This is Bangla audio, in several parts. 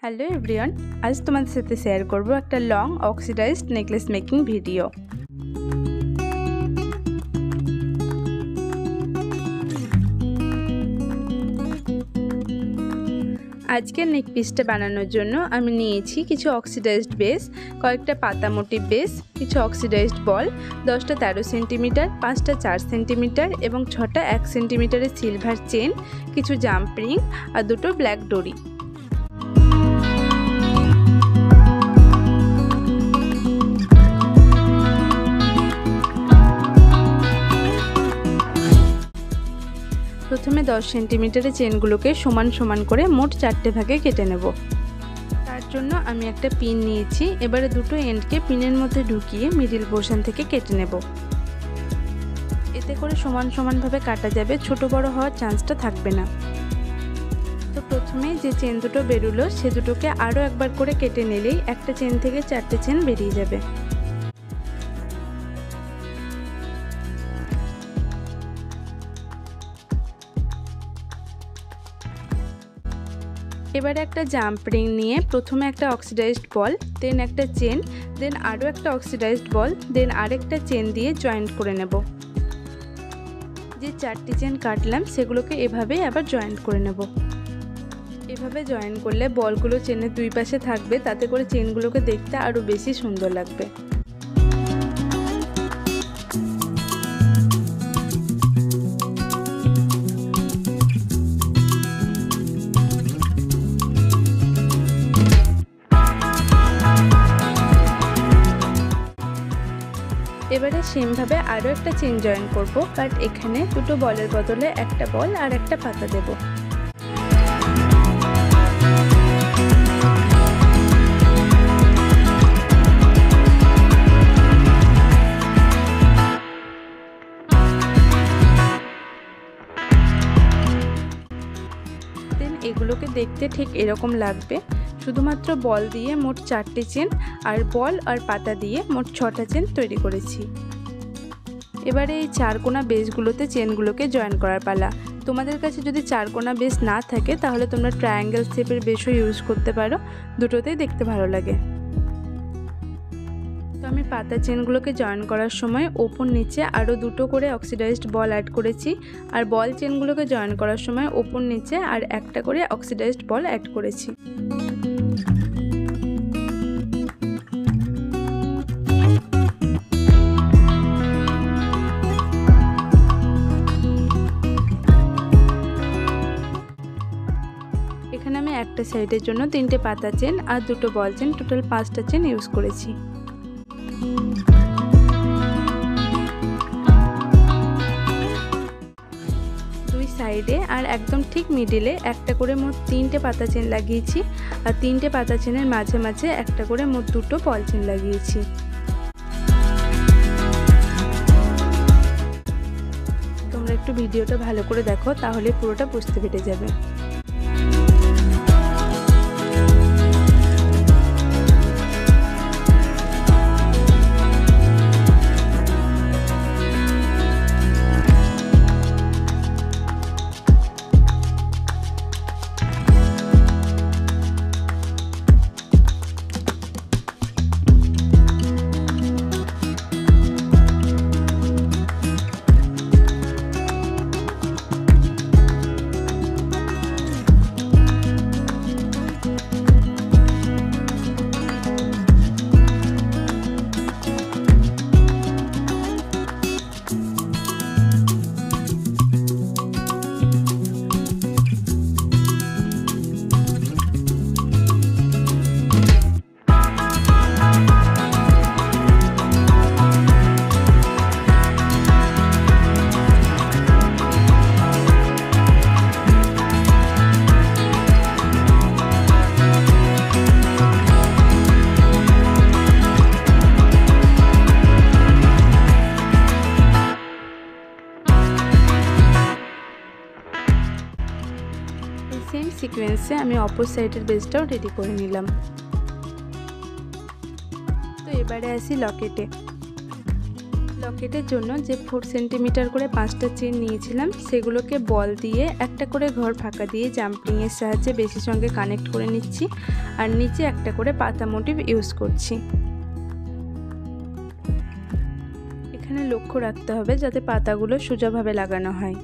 হ্যালো এভরিওয়ান, আজ তোমাদের সাথে শেয়ার করব একটা long oxidised necklace making video. আজকের নেক পিসটা বানানোর জন্য আমি নিয়েছি কিছু অক্সিডাইজড বেস, কয়েকটা পাতা মোটিভ বেস, কিছু অক্সিডাইজড বল, 10টা 13 সেন্টিমিটার, 5টা 4 সেন্টিমিটার এবং 6টা 1 সেন্টিমিটারের সিলভার চেন, কিছু জাম্প রিং আর দুটো ব্ল্যাক ডোরি। প্রথমে 10 সেন্টিমিটারের চেনগুলোকে সমান সমান করে মোট 4টে ভাগে কেটে নেব। তার জন্য আমি একটা পিন নিয়েছি। এবারে দুটো এন্ডকে পিনের মধ্যে ঢুকিয়ে মিডিল পোর্শন থেকে কেটে নেব। এতে করে সমান সমানভাবে কাটা যাবে, ছোট বড় হওয়ার চান্সটা থাকবে না। তো প্রথমে যে চেন দুটো বেরোলো সে দুটোকে আরও একবার করে কেটে নিলেই একটা চেন থেকে 4টে চেন বেরিয়ে যাবে। এবারে একটা জাম্প রিং নিয়ে প্রথমে একটা অক্সিডাইজড বল, দেন একটা চেন, দেন আরও একটা অক্সিডাইজড বল, দেন আরেকটা চেন দিয়ে জয়েন্ট করে নেব। যে 4টি চেন কাটলাম সেগুলোকে এভাবেই আবার জয়েন্ট করে নেব। এভাবে জয়েন করলে বলগুলো চেনের দুই পাশে থাকবে, তাতে করে চেনগুলোকে দেখতে আরও বেশি সুন্দর লাগবে। এবারে সেমভাবে আরও একটা চেন জয়েন করব, বাট এখানে দুটো বলের বদলে একটা বল আর একটা পাতা দেব। দেন এগুলোকে দেখতে ঠিক এরকম লাগবে। শুধুমাত্র বল দিয়ে মোট 4টে চেন আর বল আর পাতা দিয়ে মোট 6টা চেন তৈরি করেছি। এবারে এই 4 কোণা বেসগুলোতে চেনগুলোকে জয়েন করার পালা। তোমাদের কাছে যদি 4 কোণা বেস না থাকে তাহলে তোমরা ট্রায়াঙ্গেল শেপের বেসও ইউজ করতে পারো, দুটোতেই দেখতে ভালো লাগে। তো আমি পাতা চেনগুলোকে জয়েন করার সময় ওপর নিচে আরও দুটো করে অক্সিডাইজড বল অ্যাড করেছি, আর বল চেনগুলোকে জয়েন করার সময় ওপর নিচে আর একটা করে অক্সিডাইজড বল অ্যাড করেছি। এখানে আমি একটা সাইডের জন্য 3টে পাতা চেন আর দুটো বল চেন, টোটাল 5টা চেন ইউজ করেছি। দুই সাইডে আর একদম ঠিক মিডিলে একটা করে মোট 3টে পাতা চেন লাগিয়েছি, আর 3টে পাতা চেনের মাঝে মাঝে একটা করে মোট 2টো বল চেন লাগিয়েছি। তোমরা একটু ভিডিওটা ভালো করে দেখো, তাহলে পুরোটা বুঝতে পেরে যাবে। সেম সিকোয়েন্সে আমি অপর সাইডের বেসটাও রেডি করে নিলাম। তো এবারে আসি লকেটে। লকেটের জন্য যে 4 সেন্টিমিটার করে 5টা চেন নিয়েছিলাম সেগুলোকে বল দিয়ে একটা করে ঘর ফাঁকা দিয়ে জাম্পিংয়ের সাহায্যে বেশির সঙ্গে কানেক্ট করে নিচ্ছি আর নিচে একটা করে পাতা মোটিভ ইউজ করছি। এখানে লক্ষ্য রাখতে হবে যাতে পাতাগুলো সোজাভাবে লাগানো হয়।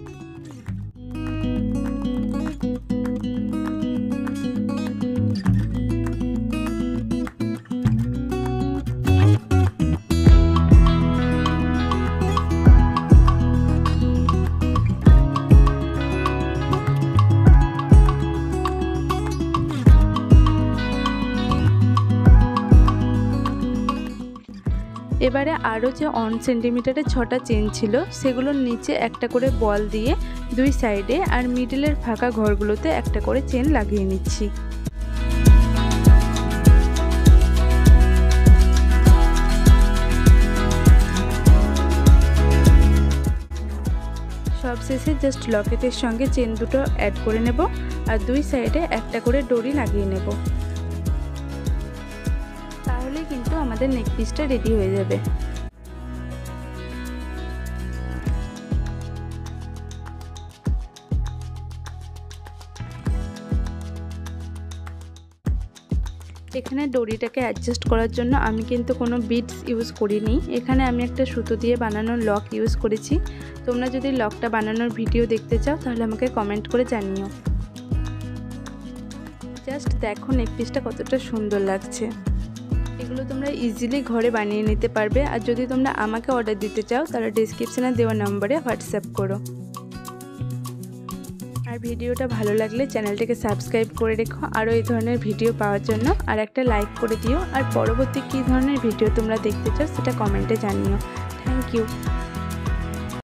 এবারে আরও যে 1 সেন্টিমিটারের 6টা চেন ছিল সেগুলোর নিচে একটা করে বল দিয়ে দুই সাইডে আর মিডলের ফাঁকা ঘরগুলোতে একটা করে চেন লাগিয়ে নিচ্ছি। সবশেষে জাস্ট লকেটের সঙ্গে চেন দুটো অ্যাড করে নেব আর দুই সাইডে একটা করে ডরি লাগিয়ে নেব। তাহলে কিন্তু আমাদের নেক পিসটা রেডি হয়ে যাবে। এখানে ডরিটাকে অ্যাডজাস্ট করার জন্য আমি কিন্তু কোনো বিডস ইউজ করিনি। এখানে আমি একটা সুতো দিয়ে বানানো লক ইউজ করেছি। তোমরা যদি লকটা বানানোর ভিডিও দেখতে চাও তাহলে আমাকে কমেন্ট করে জানিও। জাস্ট দেখো নেক পিসটা কতটা সুন্দর লাগছে। এগুলো তোমরা ইজিলি ঘরে বানিয়ে নিতে পারবে। আর যদি তোমরা আমাকে অর্ডার দিতে চাও তাহলে ডেসক্রিপশনে দেওয়া নম্বরে হোয়াটসঅ্যাপ করো। আর ভিডিওটা ভালো লাগলে চ্যানেলটাকে সাবস্ক্রাইব করে রেখো আরও এই ধরনের ভিডিও পাওয়ার জন্য। আর একটা লাইক করে দিও। আর পরবর্তী কী ধরনের ভিডিও তোমরা দেখতে চাও সেটা কমেন্টে জানিও। Thank you.